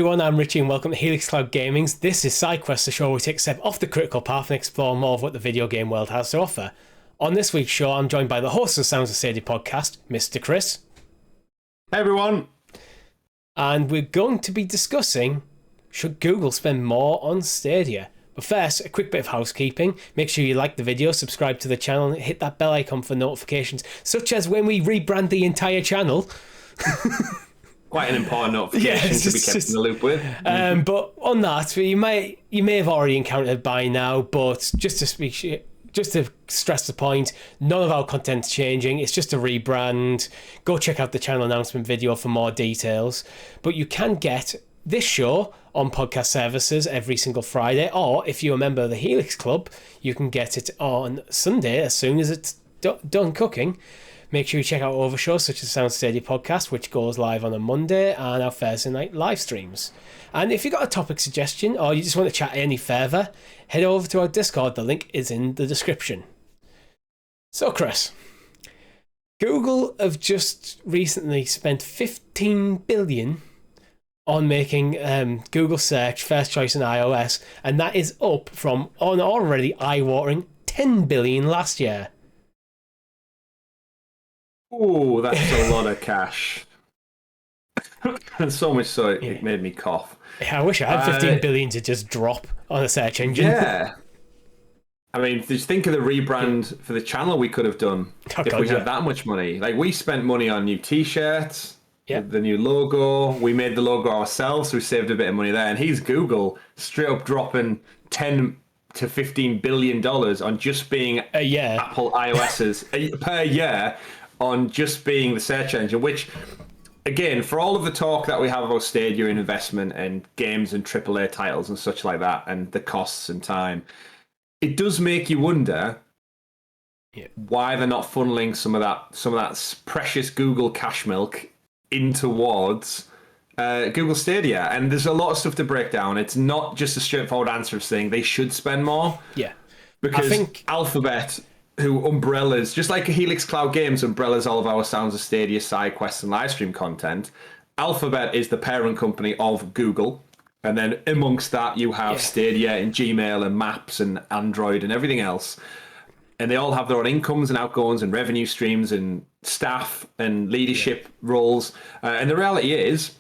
everyone, I'm Richie and welcome to Helix Cloud Gaming's. This is SideQuest, the show where we take a step off the critical path and explore more of what the video game world has to offer. On this week's show, I'm joined by the host of the Sounds of Stadia podcast, Mr. Chris. Hey everyone. And we're going to be discussing, should Google spend more on Stadia? But first, a quick bit of housekeeping. Make sure you like the video, subscribe to the channel, and hit that bell icon for notifications, such as when we rebrand the entire channel. Quite an important notification to be kept in the loop with. But on that, you may have already encountered by now, but just to stress the point, none of our content's changing. It's just a rebrand. Go check out the channel announcement video for more details. But you can get this show on podcast services every single Friday, or if you're a member of the Helix Club, you can get it on Sunday as soon as it's done cooking. Make sure you check out other shows such as Sounds of Stadia podcast, which goes live on a Monday, and our Thursday night live streams. And if you've got a topic suggestion or you just want to chat any further, head over to our Discord. The link is in the description. So, Chris, Google have just recently spent $15 billion on making Google search first choice in iOS, and that is up from an already eye-watering $10 billion last year. Oh, that's a lot of cash. And so much so it made me cough. Yeah, I wish I had $15 billion to just drop on a search engine. Yeah. I mean, just think of the rebrand for the channel we could have done if we had that much money. Like, we spent money on new t-shirts, the new logo. We made the logo ourselves, so we saved a bit of money there. And here's Google straight up dropping $10 to $15 billion on just being Apple iOS's per year on just being the search engine, which, again, for all of the talk that we have about Stadia and investment and games and AAA titles and such like that, and the costs and time, it does make you wonder why they're not funneling some of that precious Google cash milk in towards Google Stadia. And there's a lot of stuff to break down. It's not just a straightforward answer of saying they should spend more. Yeah. Because I think Alphabet, who umbrellas, just like Helix Cloud Games umbrellas all of our Sounds of Stadia, SideQuest and livestream content, Alphabet is the parent company of Google. And then amongst that, you have Stadia and Gmail and Maps and Android and everything else. And they all have their own incomes and outgoings and revenue streams and staff and leadership roles. And the reality is,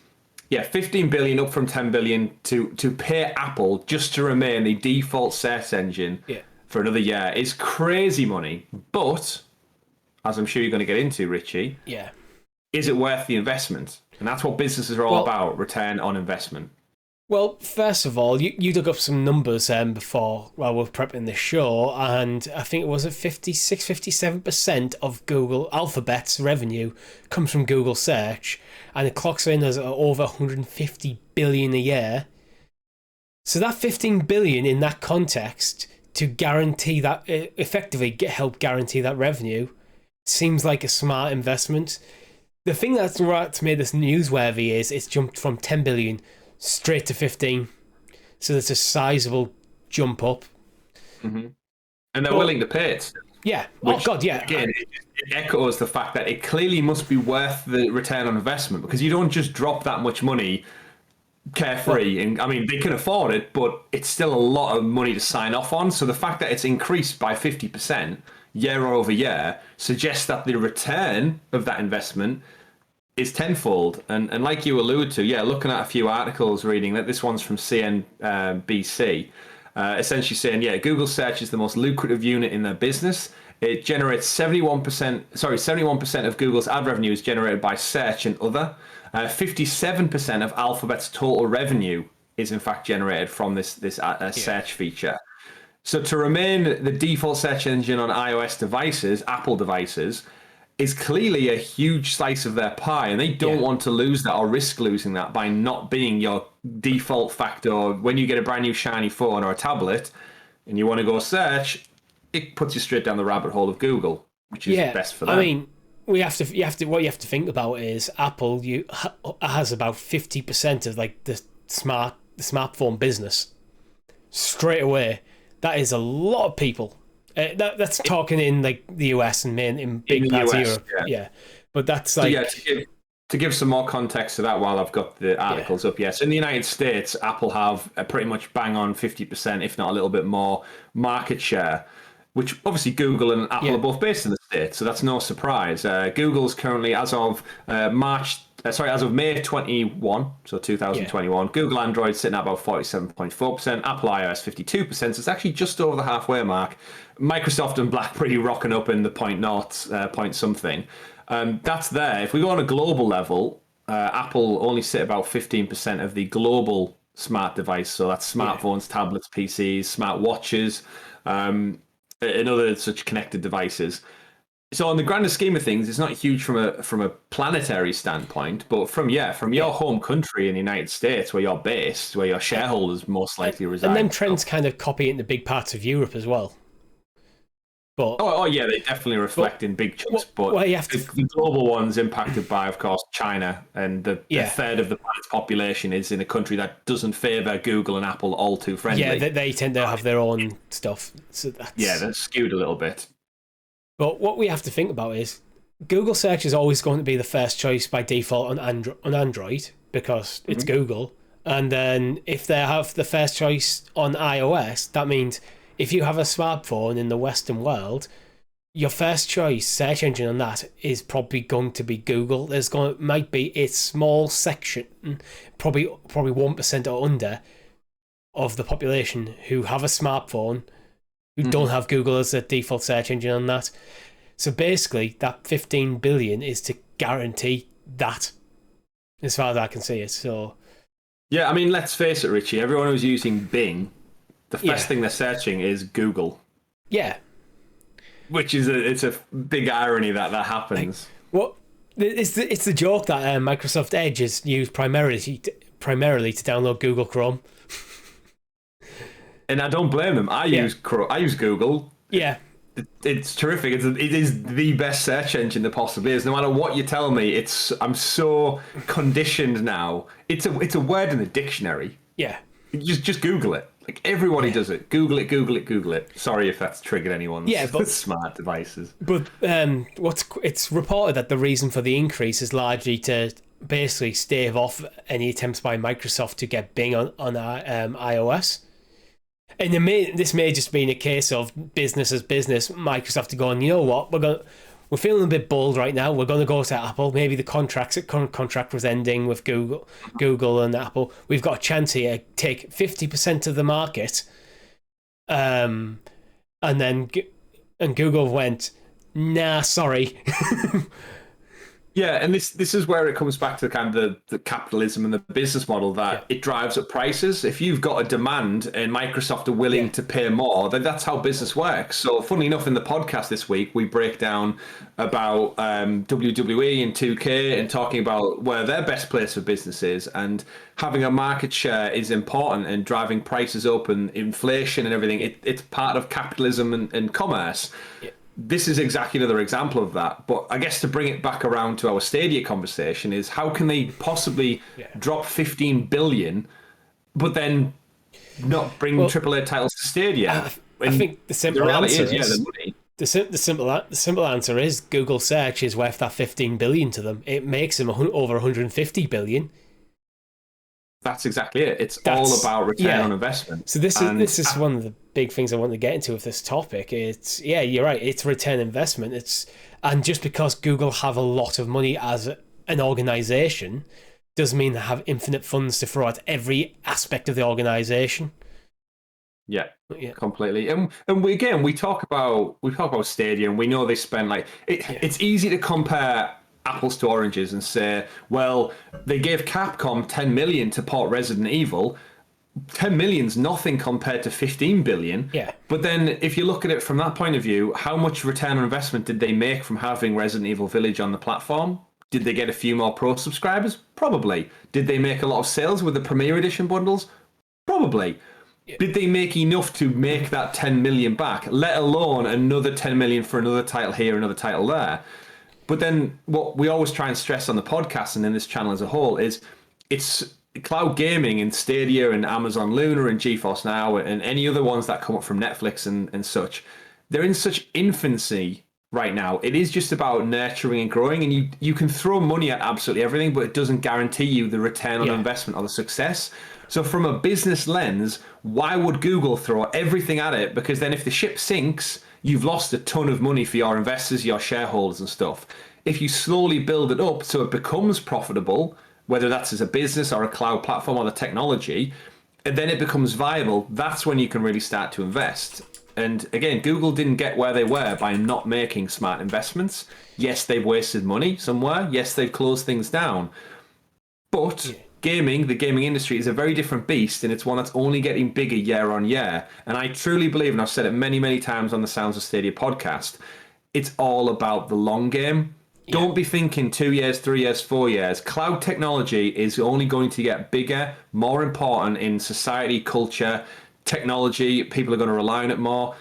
$15 billion up from $10 billion to pay Apple just to remain the default search engine for another year is crazy money. But, as I'm sure you're going to get into, Richie, is it worth the investment? And that's what businesses are all about, return on investment. Well, first of all, you dug up some numbers before while we were prepping this show, and I think it was at 57% of Google Alphabet's revenue comes from Google search, and it clocks in as over $150 billion a year. So that $15 billion in that context to guarantee that, effectively help guarantee that revenue, seems like a smart investment. The thing that's made this newsworthy is it's jumped from 10 billion straight to 15, so that's a sizable jump up. Mm-hmm. And they're willing to pay it. Yeah. Again, it echoes the fact that it clearly must be worth the return on investment, because you don't just drop that much money carefree. And I mean, they can afford it, but it's still a lot of money to sign off on. So the fact that it's increased by 50% year over year suggests that the return of that investment is tenfold. And like you allude to, looking at a few articles, reading that this one's from CNBC, essentially saying, Google search is the most lucrative unit in their business. It generates 71% of Google's ad revenue is generated by search and other. 57% of Alphabet's total revenue is in fact generated from this search feature. So to remain the default search engine on iOS devices, Apple devices, is clearly a huge slice of their pie, and they don't want to lose that or risk losing that by not being your default factor. When you get a brand new shiny phone or a tablet and you want to go search, it puts you straight down the rabbit hole of Google, which is best for them. I mean, what you have to think about is Apple has about 50% of like the smartphone business straight away. That is a lot of people. That's talking in like the US and in big parts of Europe. But that's like To give some more context to that while I've got the articles up, yes. In the United States, Apple have a pretty much bang on 50%, if not a little bit more, market share, which obviously Google and Apple are both based in the States, so that's no surprise. Google's currently, as of May 21, so 2021, Google Android sitting at about 47.4%, Apple iOS 52%, so it's actually just over the halfway mark. Microsoft and BlackBerry rocking up in the point something. That's there. If we go on a global level, Apple only sit about 15% of the global smart device. So that's smartphones, tablets, PCs, smart watches, and other such connected devices. So on the grander scheme of things, it's not huge from a planetary standpoint, but from your home country in the United States, where you're based, where your shareholders most likely reside. And then trends kind of copy it into big parts of Europe as well. But, yeah, they definitely reflect in big chunks. The global one's impacted by, of course, China, and the third of the planet's population is in a country that doesn't favour Google and Apple all too friendly. Yeah, they tend to have their own stuff. So that's skewed a little bit. But what we have to think about is Google search is always going to be the first choice by default on Android because it's Google. And then if they have the first choice on iOS, that means if you have a smartphone in the Western world, your first choice search engine on that is probably going to be Google. Might be a small section, probably 1% or under, of the population who have a smartphone who don't have Google as a default search engine on that. So basically, that 15 billion is to guarantee that, as far as I can see it. So, yeah, I mean, let's face it, Richie. Everyone who's using Bing, the first thing they're searching is Google. Yeah. Which is it's a big irony that happens. It's the joke that Microsoft Edge is used primarily to download Google Chrome. And I don't blame them. I use Google. Yeah. It's terrific. It is the best search engine there possibly is. No matter what you tell me, I'm so conditioned now. It's a word in the dictionary. Yeah. Just Google it. Like everybody does it. Google it, Google it, Google it. Sorry if that's triggered anyone's smart devices. But it's reported that the reason for the increase is largely to basically stave off any attempts by Microsoft to get Bing on iOS. And this may just be a case of business as business. Microsoft are going, you know what, we're feeling a bit bold right now. We're going to go to Apple. Maybe the current contract was ending with Google and Apple. We've got a chance here to take 50% of the market. And Google went, nah, sorry. Yeah, and this is where it comes back to kind of the capitalism and the business model that it drives up prices. If you've got a demand and Microsoft are willing to pay more, then that's how business works. So funnily enough, in the podcast this week, we break down about WWE and 2K and talking about where their best place for business is, and having a market share is important and driving prices up and inflation and everything. It's part of capitalism and commerce. Yeah. This is exactly another example of that. But I guess to bring it back around to our Stadia conversation is how can they possibly drop 15 billion, but then not bring AAA titles to Stadia? I think the simple answer is the simple answer is Google search is worth that 15 billion to them. It makes them over 150 billion. That's exactly it. It's all about return on investment. So this is one of the big things I want to get into with this topic. It's you're right. It's return investment. And just because Google have a lot of money as an organization doesn't mean they have infinite funds to throw at every aspect of the organization. Yeah, completely. And we talk about Stadia, and we know they spend it's easy to compare apples to oranges and say, well, they gave Capcom 10 million to port Resident Evil. 10 million's nothing compared to 15 billion. Yeah. But then if you look at it from that point of view, how much return on investment did they make from having Resident Evil Village on the platform? Did they get a few more pro subscribers? Probably. Did they make a lot of sales with the Premier Edition bundles? Probably. Yeah. Did they make enough to make that 10 million back, let alone another 10 million for another title here, another title there? But then what we always try and stress on the podcast and in this channel as a whole is it's cloud gaming and Stadia and Amazon Luna and GeForce Now and any other ones that come up from Netflix and such. They're in such infancy right now. It is just about nurturing and growing, and you can throw money at absolutely everything, but it doesn't guarantee you the return on investment or the success. So from a business lens, why would Google throw everything at it? Because then if the ship sinks, you've lost a ton of money for your investors, your shareholders and stuff. If you slowly build it up so it becomes profitable, whether that's as a business or a cloud platform or the technology, and then it becomes viable, that's when you can really start to invest. And again, Google didn't get where they were by not making smart investments. Yes, they've wasted money somewhere. Yes, they've closed things down. But gaming, the gaming industry, is a very different beast, and it's one that's only getting bigger year on year. And I truly believe, and I've said it many, many times on the Sounds of Stadia podcast, it's all about the long game. Don't be thinking 2 years, 3 years, 4 years. Cloud technology is only going to get bigger, more important in society, culture, technology. People are going to rely on it more.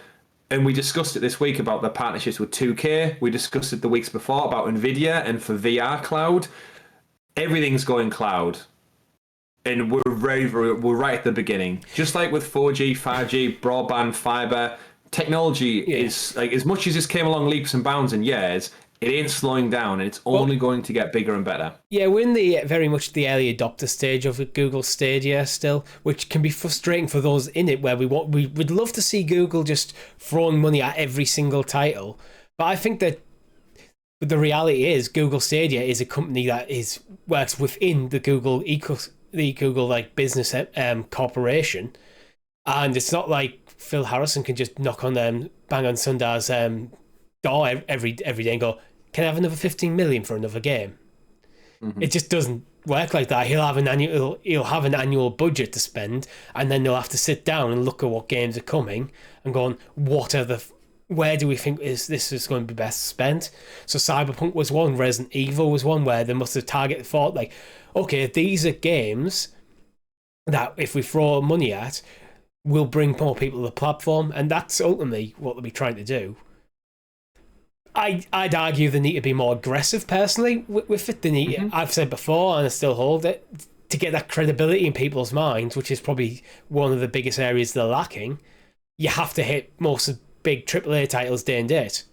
And we discussed it this week about the partnerships with 2K. We discussed it the weeks before about NVIDIA and for VR cloud. Everything's going cloud. And we're right at the beginning. Just like with 4G, 5G, broadband, fiber, technology is like, as much as this came along leaps and bounds in years, it ain't slowing down, and it's only going to get bigger and better. Yeah, we're in the very much the early adopter stage of Google Stadia still, which can be frustrating for those in it, where we would love to see Google just throwing money at every single title. But I think that the reality is Google Stadia is a company that works within the Google like business corporation, and it's not like Phil Harrison can just knock on bang on Sundar's door every day and go, "Can I have another 15 million for another game?" It just doesn't work like that. He'll have an annual budget to spend, and then they'll have to sit down and look at what games are coming and go on, where do we think this is going to be best spent? So Cyberpunk was one, Resident Evil was one, where they must have thought like, okay, these are games that if we throw money at, will bring more people to the platform, and that's ultimately what they'll be trying to do. I'd argue they need to be more aggressive personally with it. They need, I've said before, and I still hold it, to get that credibility in people's minds, which is probably one of the biggest areas they're lacking. You have to hit most of big AAA titles day and date,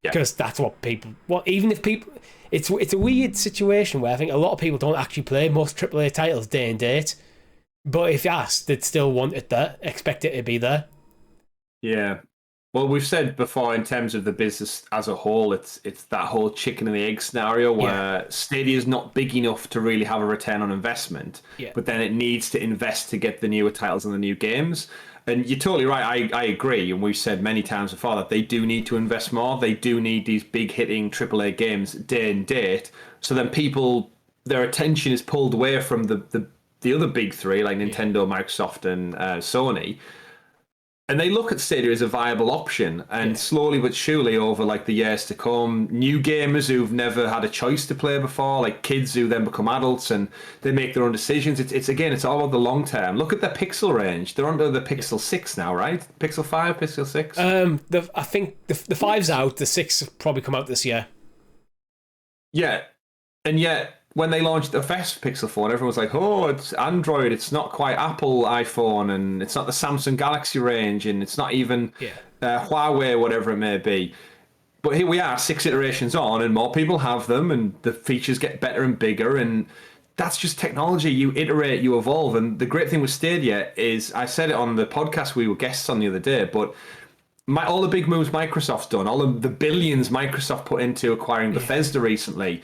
because that's what people. Even if people, it's a weird situation where I think a lot of people don't actually play most AAA titles day and date, but if asked, they'd still want it there, expect it to be there. Yeah. Well, we've said before, in terms of the business as a whole, it's that whole chicken and the egg scenario where Stadia is not big enough to really have a return on investment, but then it needs to invest to get the newer titles and the new games. And you're totally right. I agree. And we've said many times before that they do need to invest more. They do need these big hitting AAA games day and date. So then their attention is pulled away from the other big three, like Nintendo, Microsoft, and Sony. And they look at Stadia as a viable option, and slowly but surely over like the years to come, new gamers who've never had a choice to play before, like kids who then become adults and they make their own decisions. It's all about the long term. Look at the pixel range. They're under the Pixel 6 now, right? Pixel 5, Pixel 6? I think the 5's out, the 6 will probably come out this year. Yeah. And yet, when they launched the first Pixel phone, everyone was like, oh, it's Android, it's not quite Apple iPhone, and it's not the Samsung Galaxy range, and it's not even Huawei, whatever it may be. But here we are, 6 iterations on, and more people have them, and the features get better and bigger, and that's just technology. You iterate, you evolve. And the great thing with Stadia is, I said it on the podcast we were guests on the other day, but all the big moves Microsoft's done, all of the billions Microsoft put into acquiring Bethesda recently,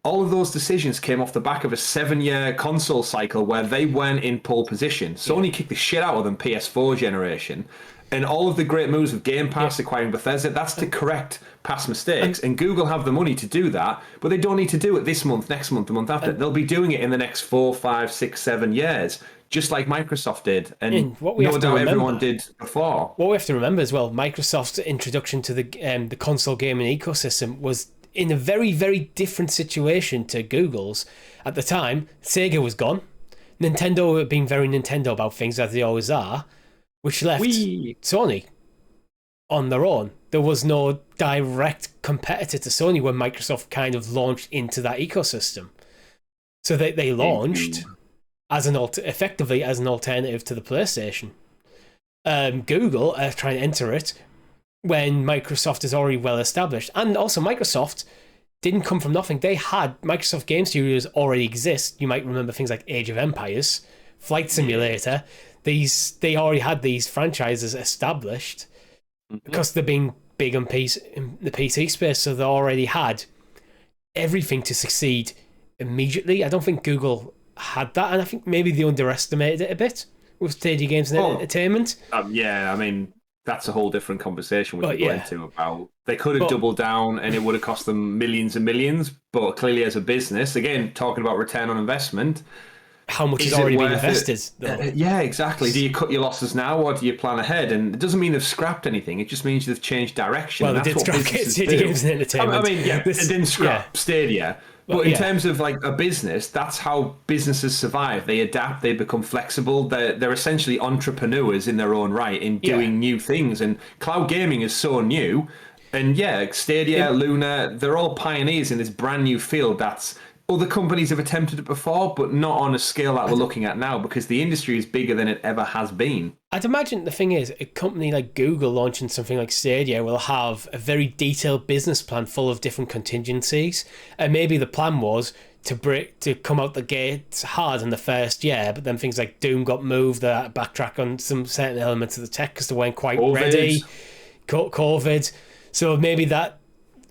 all of those decisions came off the back of a 7-year console cycle where they weren't in pole position. Sony kicked the shit out of them PS4 generation. And all of the great moves of Game Pass acquiring Bethesda, that's to correct past mistakes. And Google have the money to do that, but they don't need to do it this month, next month, the month after. They'll be doing it in the next 4, 5, 6, 7 years, just like Microsoft did. And no doubt everyone did before. What we have to remember as well, Microsoft's introduction to the console gaming ecosystem was in a very, very different situation to Google's. At the time, Sega was gone. Nintendo had been very Nintendo about things, as they always are, which left Sony on their own. There was no direct competitor to Sony when Microsoft kind of launched into that ecosystem. So they launched as effectively as an alternative to the PlayStation. Google are trying to enter it when Microsoft is already well established. And also Microsoft didn't come from nothing. They had Microsoft Game Studios already exist. You might remember things like Age of Empires, Flight Simulator. They already had these franchises established because they're being big on in the PC space, so they already had everything to succeed immediately. I don't think Google had that, and I think maybe they underestimated it a bit with Stadia Games and Entertainment. Yeah, I mean, that's a whole different conversation we could go into about they could have doubled down and it would have cost them millions and millions, but clearly as a business, again, talking about return on investment, how much has already been invested? Yeah, exactly. Do you cut your losses now or do you plan ahead? And it doesn't mean they've scrapped anything. It just means they've changed direction. Well, they did scrap Stadia Games and Entertainment. I mean, yeah, they didn't scrap Stadia. But in terms of like a business, that's how businesses survive. They adapt, they become flexible. They're essentially entrepreneurs in their own right in doing new things. And cloud gaming is so new. And Stadia, Luna, they're all pioneers in this brand new field that's other companies have attempted it before, but not on a scale that we're looking at now because the industry is bigger than it ever has been. I'd imagine the thing is, a company like Google launching something like Stadia will have a very detailed business plan full of different contingencies. And maybe the plan was to come out the gates hard in the first year, but then things like Doom got moved, they had to backtrack on some certain elements of the tech because they weren't quite ready. COVID. So maybe that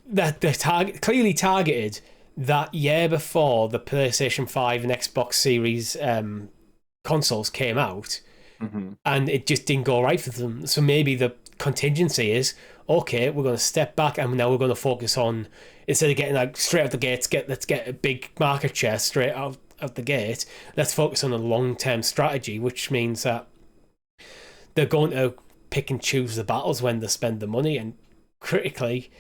the clearly targeted that year before the PlayStation 5 and Xbox Series consoles came out, and it just didn't go right for them. So maybe the contingency is, okay, we're going to step back and now we're going to focus on, instead of getting like straight out the gates, let's get a big market share straight out the gate, let's focus on a long-term strategy, which means that they're going to pick and choose the battles when they spend the money. And critically,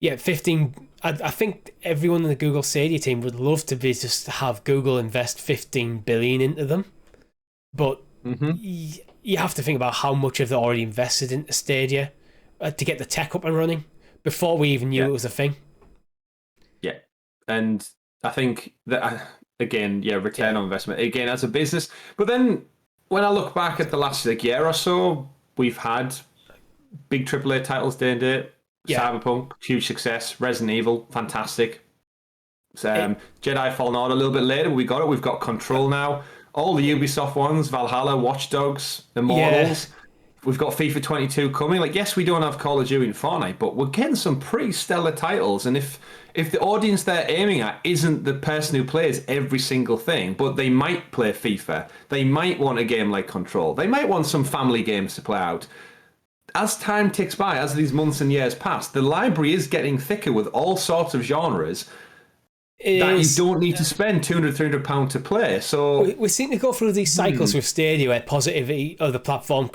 15. I think everyone in the Google Stadia team would love to be just have Google invest 15 billion into them, but you have to think about how much have they already invested into Stadia to get the tech up and running before we even knew it was a thing. Yeah, and I think that again, return on investment again as a business. But then when I look back at the last year or so, we've had big AAA titles day and date. Cyberpunk, huge success. Resident Evil, fantastic. Jedi Fallen Order a little bit later, but we got it. We've got Control now. All the Ubisoft ones, Valhalla, Watch Dogs, Immortals. We've got FIFA 22 coming. Like, yes, we don't have Call of Duty and Fortnite, but we're getting some pretty stellar titles. And if the audience they're aiming at isn't the person who plays every single thing, but they might play FIFA, they might want a game like Control, they might want some family games to play out. As time ticks by, as these months and years pass, the library is getting thicker with all sorts of genres that you don't need to spend £200-300 to play. So we seem to go through these cycles with Stadia where positivity of the platform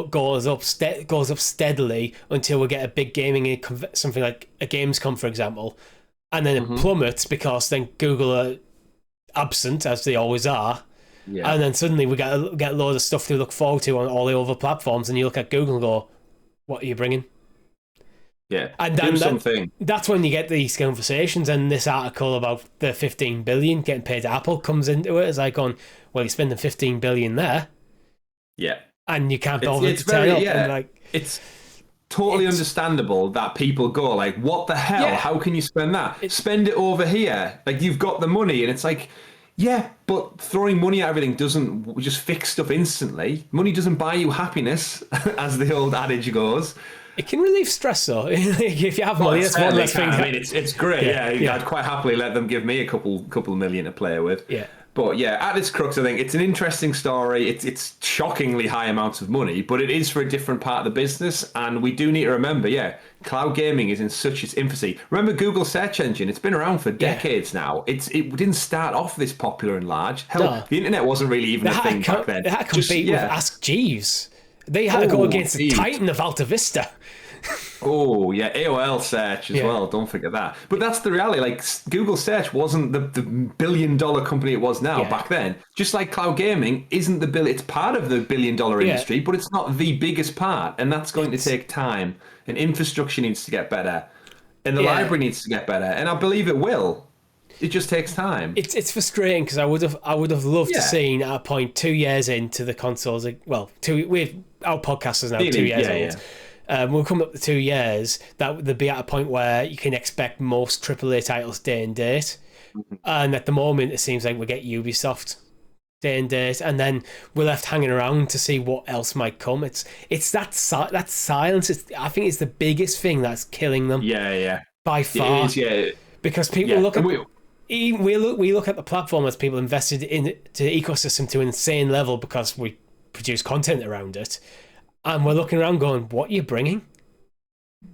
goes up steadily until we get a big gaming something like a Gamescom, for example, and then it plummets because then Google are absent, as they always are. Yeah. And then suddenly we get a load of stuff to look forward to on all the other platforms, and you look at Google and go, what are you bringing? Yeah, and then that's when you get these conversations, and this article about the 15 billion getting paid to Apple comes into it. It's like going, well, you're spending 15 billion there. Yeah. And you can't bother to turn up. And like, it's totally understandable that people go like, what the hell? Yeah. How can you spend that? Spend it over here. Like, you've got the money, and it's like, yeah, but throwing money at everything doesn't just fix stuff instantly. Money doesn't buy you happiness, as the old adage goes. It can relieve stress, though. If you have money, that's one less thing. I mean, it's great. Yeah, I'd quite happily let them give me a couple million to play with. Yeah. But yeah, at its crux, I think it's an interesting story. It's shockingly high amounts of money, but it is for a different part of the business. And we do need to remember, cloud gaming is in such its infancy. Remember Google search engine? It's been around for decades now. It didn't start off this popular and large. Hell, the internet wasn't really even a thing back then. They had to compete with Ask Jeeves. They had to go against the Titan of Alta Vista. Oh, yeah, AOL search as well. Don't forget that. But that's the reality. Like, Google search wasn't the billion-dollar company it was now back then. Just like cloud gaming isn't it's part of the billion-dollar industry, but it's not the biggest part. And that's going to take time. And infrastructure needs to get better. And the library needs to get better. And I believe it will. It just takes time. It's frustrating because I would have loved to seen at a point 2 years into the consoles. Well, our podcast is now 2 years old. we'll come up to 2 years, that they'll be at a point where you can expect most AAA titles day and date. And at the moment, it seems like we get Ubisoft day and date, and then we're left hanging around to see what else might come. It's that silence. I think it's the biggest thing that's killing them. Yeah. By far. It is, yeah. Because people look at... We look at the platform as people invested into the ecosystem to an insane level because we produce content around it, and we're looking around going, what are you bringing?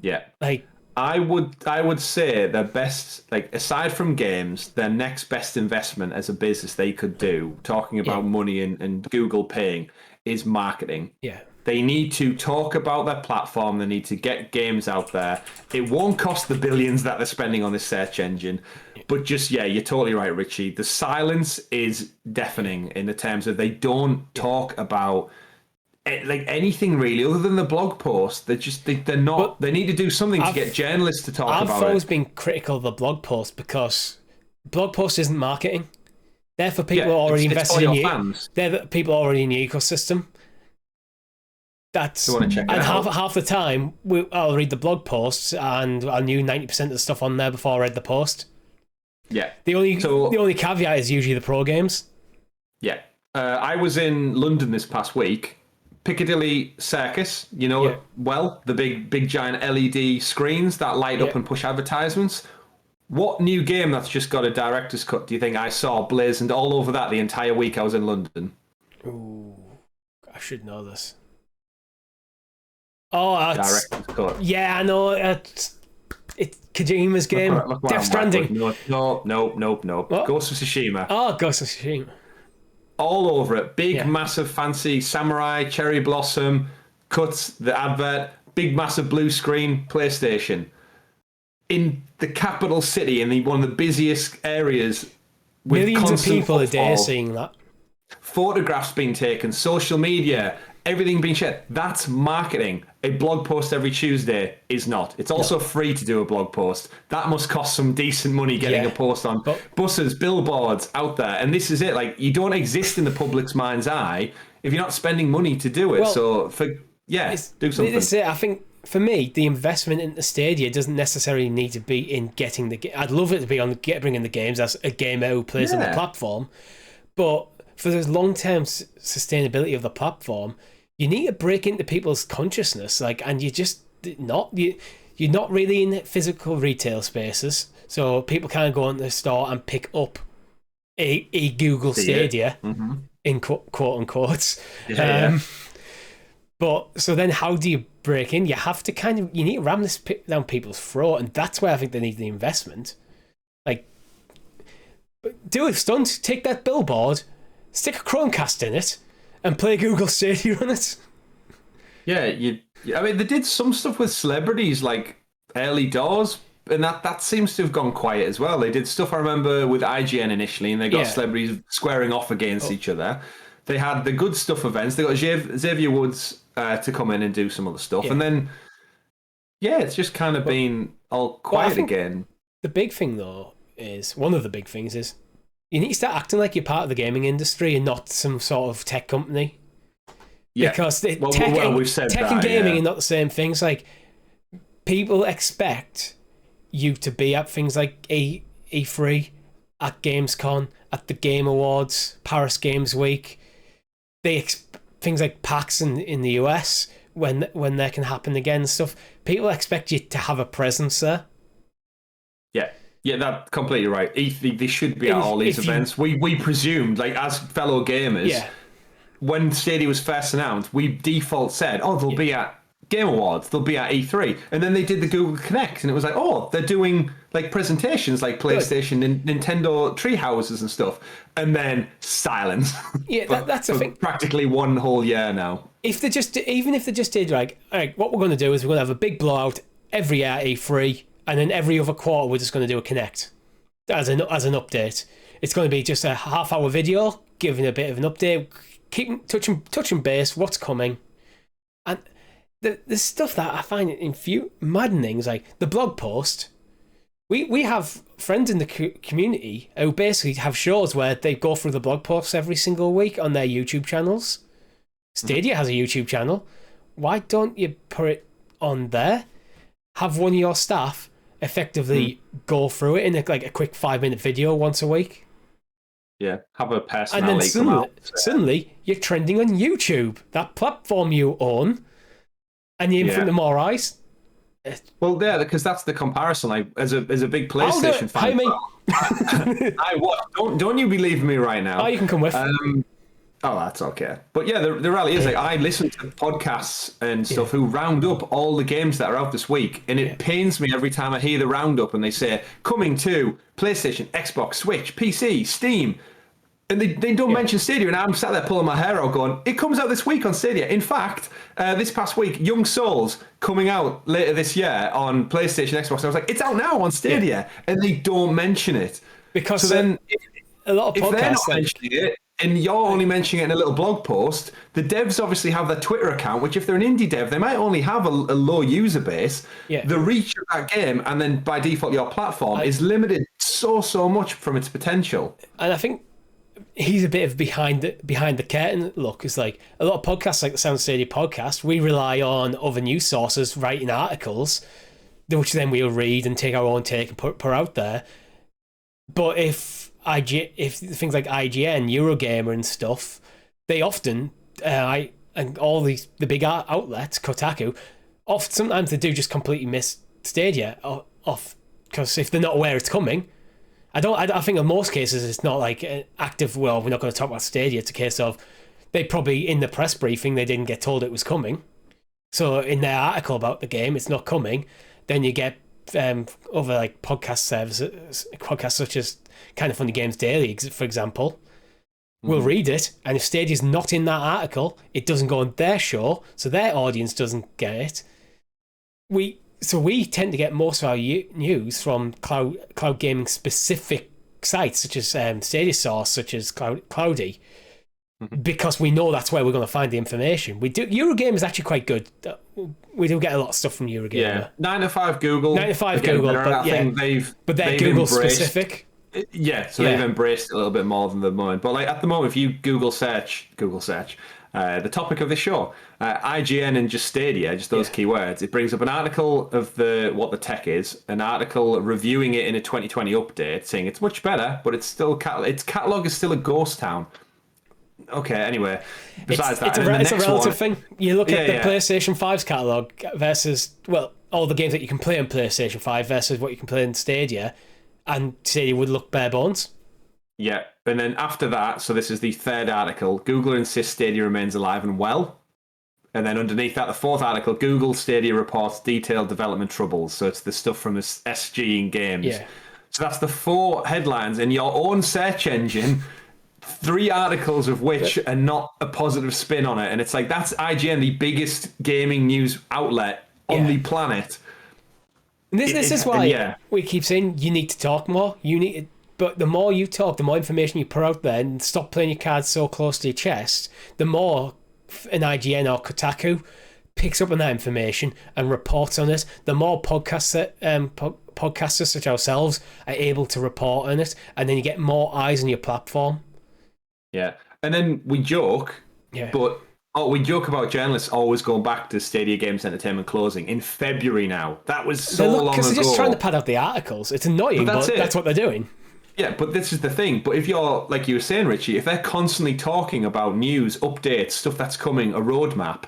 Yeah, like I would say their best, like, aside from games, their next best investment as a business they could do, talking about money and Google paying, is marketing. Yeah. They need to talk about their platform. They need to get games out there. It won't cost the billions that they're spending on this search engine. But just, you're totally right, Richie. The silence is deafening in the terms of they don't talk about like anything really other than the blog post. They're not. They need to do something to get journalists to talk about it. I've always been critical of the blog post because blog post isn't marketing. They're for people already invested in fans. They're the people already in the ecosystem. And half the time I'll read the blog posts and I knew 90% of the stuff on there before I read the post. Yeah. The only caveat is usually the pro games. Yeah. I was in London this past week. Piccadilly Circus, well, the big giant LED screens that light up and push advertisements. What new game that's just got a director's cut do you think I saw blazoned all over that the entire week I was in London? Ooh, I should know this. Oh, director's cut. Yeah, I know. It's Kojima's game. Death Stranding. No. Ghost of Tsushima. Oh, Ghost of Tsushima. All over it. Big, massive, fancy samurai, cherry blossom, cuts, the advert, big, massive blue screen, PlayStation. In the capital city, in one of the busiest areas. With millions of people a day footfall, seeing that. Photographs being taken, social media, everything being shared. That's marketing. A blog post every Tuesday is not. It's also free to do a blog post. That must cost some decent money getting a post on buses, billboards out there. And this is it. Like, you don't exist in the public's mind's eye if you're not spending money to do it. Do something. This is it. I think for me, the investment into Stadia doesn't necessarily need to be in getting the game. I'd love it to be on bringing the games as a gamer who plays on the platform. But for the long-term sustainability of the platform, you need to break into people's consciousness, and you're not really in physical retail spaces, so people can't go into the store and pick up a Google Stadia in quote unquote. But so then, how do you break in? You have to you need to ram this down people's throat, and that's where I think they need the investment. Like, do a stunt, take that billboard, stick a Chromecast in it, and play Google Stadia on it. Yeah, I mean, they did some stuff with celebrities, like early doors, and that seems to have gone quiet as well. They did stuff, I remember, with IGN initially, and they got celebrities squaring off against each other. They had the good stuff events. They got Xavier Woods to come in and do some other stuff. And then, it's just kind of been all quiet again. The big thing, though, one of the big things is, you need to start acting like you're part of the gaming industry and not some sort of tech company. Yeah. Because tech we've said tech and gaming are not the same things. Like, people expect you to be at things like E3, at Gamescom, at the Game Awards, Paris Games Week. Things like PAX in the US, when that can happen again and stuff. People expect you to have a presence there. Yeah, that's completely right. They should be at all these events. We presumed, like, as fellow gamers, when Stadia was first announced, we default said, they'll be at Game Awards, they'll be at E3. And then they did the Google Connect, and it was like, they're doing, like, presentations like PlayStation and Nintendo tree houses and stuff. And then silence. Yeah, that's the thing. Practically one whole year now. Even if they just did, like, all right, what we're going to do is we're going to have a big blowout every year at E3, and then every other quarter we're just going to do a Connect as an update. It's going to be just a half-hour video giving a bit of an update, keep touching base, what's coming. And the stuff that I find maddening is, like, the blog post. We have friends in the community who basically have shows where they go through the blog posts every single week on their YouTube channels. Stadia has a YouTube channel. Why don't you put it on there, have one of your staff effectively go through it in a quick 5-minute video once a week. Yeah, have a And personality then come out. suddenly you're trending on YouTube, that platform you own, and you're in front of more eyes. Well, yeah, because that's the comparison. Like, as a big PlayStation fan, I what? Don't you be leaving me right now? Oh, you can come with. Oh, that's okay. But yeah, the reality is, like, I listen to podcasts and stuff who round up all the games that are out this week, and it pains me every time I hear the roundup and they say coming to PlayStation, Xbox, Switch, PC, Steam, and they don't mention Stadia, and I'm sat there pulling my hair out going, it comes out this week on Stadia. In fact, this past week, Young Souls coming out later this year on PlayStation, Xbox. I was like, it's out now on Stadia, and they don't mention it. Because so then, a lot of podcasts, if they're not mentioning it, and you're only mentioning it in a little blog post, the devs obviously have their Twitter account, which if they're an indie dev, they might only have a low user base. Yeah. The reach of that game, and then by default your platform, is limited so much from its potential. And I think he's a bit of behind the curtain look. It's like a lot of podcasts, like the Sounds of Stadia podcast, we rely on other news sources writing articles, which then we'll read and take our own take and put out there. But if things like IGN, Eurogamer, and stuff, they often and all the big outlets, Kotaku, sometimes they do just completely miss Stadia off, because if they're not aware it's coming. I think in most cases it's not like an active, well, we're not going to talk about Stadia. It's a case of they probably, in the press briefing, they didn't get told it was coming. So in their article about the game, it's not coming. Then you get other like podcast services, podcasts such as Kind of Funny Games Daily, for example, will read it. And if Stadia's not in that article, it doesn't go on their show, so their audience doesn't get it. We tend to get most of our news from cloud gaming specific sites such as Stadia Source, such as Cloudy, because we know that's where we're going to find the information. Eurogamer is actually quite good. We do get a lot of stuff from Eurogamer. Yeah, 9 to 5 Google. 9 to 5 Google, but they're Google specific. Yeah, so they've embraced it a little bit more than the moment. But like at the moment, if you Google search the topic of the show, IGN and just Stadia, just those keywords, it brings up an article of what the tech is, an article reviewing it in a 2020 update, saying it's much better, but it's still its catalog is still a ghost town. Okay, anyway, besides it's a relative thing. You look at the PlayStation 5's catalog versus, well, all the games that you can play on PlayStation 5 versus what you can play in Stadia, and Stadia would look bare bones. Yeah, and then after that, so this is the third article, Google insists Stadia remains alive and well. And then underneath that, the fourth article, Google Stadia reports detailed development troubles. So it's the stuff from the SG in games. Yeah. So that's the 4 headlines in your own search engine, 3 articles of which are not a positive spin on it. And it's like, that's IGN, the biggest gaming news outlet on the planet. And this is why we keep saying you need to talk more. But the more you talk, the more information you put out there, and stop playing your cards so close to your chest, the more an IGN or Kotaku picks up on that information and reports on it, the more podcasters such as ourselves are able to report on it, and then you get more eyes on your platform. Yeah. And then we joke, but we joke about journalists always going back to Stadia Games Entertainment closing in February now. That was so long ago. Because they're just trying to pad out the articles. It's annoying, but that's what they're doing. Yeah, but this is the thing. But if you're, like you were saying, Richie, if they're constantly talking about news, updates, stuff that's coming, a roadmap,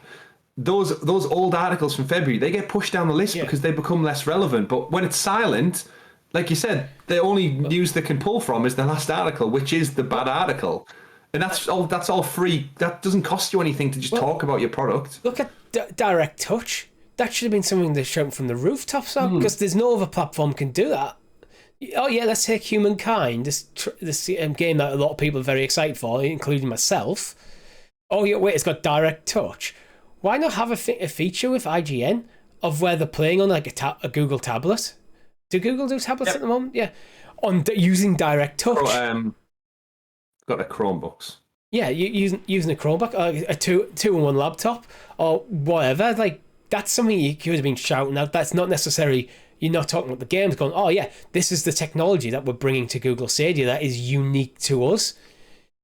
those old articles from February, they get pushed down the list because they become less relevant. But when it's silent, like you said, the only news they can pull from is the last article, which is the bad article. And that's all free. That doesn't cost you anything to just talk about your product. Look at Direct Touch. That should have been something they shouted from the rooftops, because there's no other platform can do that. Oh yeah, let's take Humankind, this game that a lot of people are very excited for, including myself. Oh yeah, wait, it's got Direct Touch. Why not have a feature with IGN of where they're playing on like a Google tablet? Do Google do tablets at the moment? Yeah, using Direct Touch. Got the Chromebooks. Yeah, using a Chromebook, a two-in-one laptop, or whatever. Like, that's something you could have been shouting out. That's not necessarily. You're not talking about the games going, oh yeah, this is the technology that we're bringing to Google Stadia that is unique to us.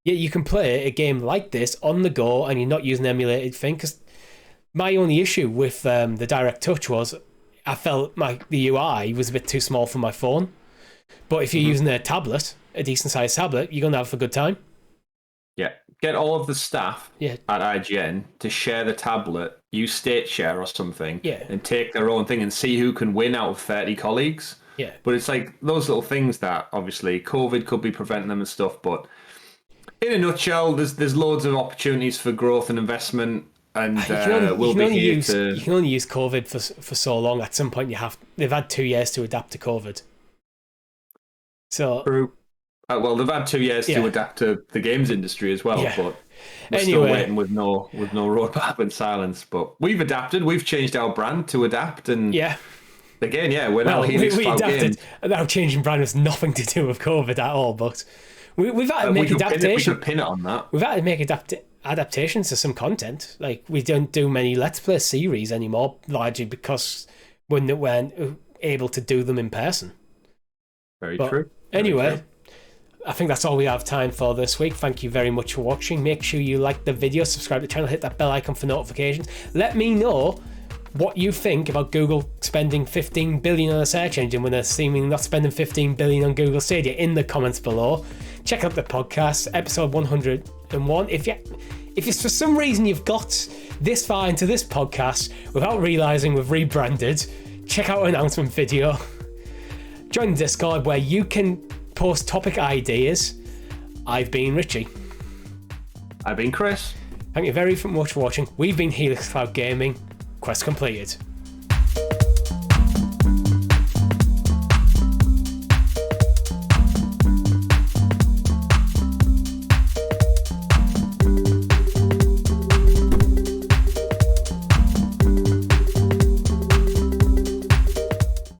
Yeah, you can play a game like this on the go and you're not using an emulated thing, because My only issue with the Direct Touch was I felt the UI was a bit too small for my phone. But if you're using a tablet, a decent sized tablet, you're going to have a good time. Yeah. Get all of the staff at IGN to share the tablet, use state share or something, and take their own thing and see who can win out of 30 colleagues. Yeah. But it's like those little things that obviously COVID could be preventing them and stuff. But in a nutshell, there's loads of opportunities for growth and investment. And you can only use COVID for so long. At some point, they've had 2 years to adapt to COVID. So true. Well, they've had 2 years to adapt to the games industry as well, but we're still waiting with no roadmap and silence. But we've adapted. We've changed our brand to adapt, and again, we're now Helix Cloud Games. Our changing brand has nothing to do with COVID at all. But we've had to make adaptations. We could pin it on that. We've had to make adaptations to some content. Like we don't do many Let's Play series anymore, largely because we weren't able to do them in person. Very true. Anyway, I think that's all we have time for this week. Thank you very much for watching. Make sure you like the video, subscribe to the channel, hit that bell icon for notifications. Let me know what you think about Google spending $15 billion on a search engine when they're seemingly not spending $15 billion on Google Stadia in the comments below. Check out the podcast, episode 101. If it's for some reason you've got this far into this podcast without realising we've rebranded, check out our announcement video. Join the Discord where you can post topic ideas. I've been Richie. I've been Chris. Thank you very much for watching. We've been Helix Cloud Gaming. Quest completed.